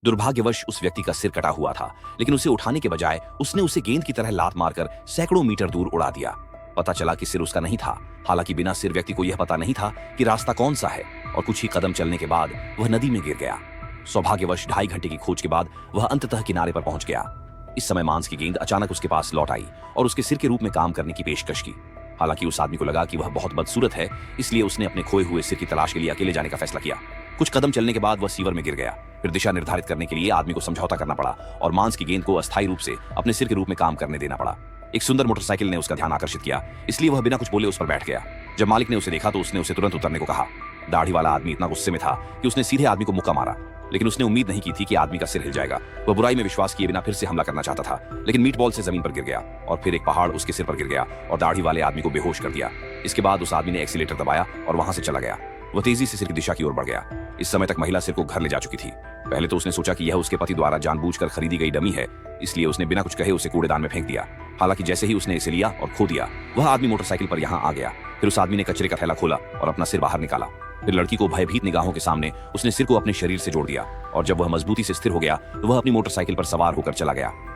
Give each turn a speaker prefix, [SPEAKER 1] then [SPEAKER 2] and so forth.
[SPEAKER 1] दुर्भाग्यवश उस व्यक्ति का सिर कटा हुआ था, लेकिन उसे उठाने के बजाय उसने उसे गेंद की तरह लात मारकर सैकड़ों मीटर दूर उड़ा दिया। पता चला कि सिर उसका नहीं था। हालांकि बिना सिर व्यक्ति को यह पता नहीं था कि रास्ता कौन सा है, और कुछ ही कदम चलने के बाद वह नदी में गिर गया। सौभाग्यवश 2.5 घंटे की खोज के बाद वह अंततः किनारे पर पहुंच गया। इस समय मांस की गेंद अचानक उसके पास लौट आई और उसके सिर के रूप में काम करने की पेशकश की। हालांकि उस आदमी को लगा कि वह बहुत बदसूरत है, इसलिए उसने अपने खोए हुए सिर की तलाश के लिए अकेले जाने का फैसला किया। कुछ कदम चलने के बाद वह सीवर में गिर गया। फिर दिशा निर्धारित करने के लिए आदमी को समझौता करना पड़ा और मांस की गेंद को अस्थायी रूप से अपने सिर के रूप में काम करने देना पड़ा। एक सुंदर मोटरसाइकिल ने उसका ध्यान आकर्षित किया, इसलिए वह बिना कुछ बोले उस पर बैठ गया। जब मालिक ने उसे देखा तो उसने उसे तुरंत उतरने को कहा। दाढ़ी वाला आदमी इतना गुस्से में था कि उसने सीधे आदमी को मुक्का मारा, लेकिन उसने उम्मीद नहीं की थी कि आदमी का सिर हिल जाएगा। वह बुराई में विश्वास किए बिना फिर से हमला करना चाहता था, लेकिन मीटबॉल से जमीन पर गिर गया और फिर एक पहाड़ उसके सिर पर गिर गया और दाढ़ी वाले आदमी को बेहोश कर दिया। इसके बाद उस आदमी ने एक्सीलेटर दबाया और वहां से चला गया। वह तेजी से सिर की दिशा की ओर बढ़ गया। इस समय तक महिला सिर को घर ले जा चुकी थी। पहले तो उसने सोचा कि यह उसके पति द्वारा जानबूझकर खरीदी गई डमी है, इसलिए उसने बिना कुछ कहे उसे कूड़ेदान में फेंक दिया। हालांकि जैसे ही उसने इसे लिया और खो दिया, वह आदमी मोटरसाइकिल पर यहाँ आ गया। फिर उस आदमी ने कचरे का थैला खोला और अपना सिर बाहर निकाला। फिर लड़की को भयभीत निगाहों के सामने उसने सिर को अपने शरीर से जोड़ दिया, और जब वह मजबूती से स्थिर हो गया तो वह अपनी मोटरसाइकिल पर सवार होकर चला गया।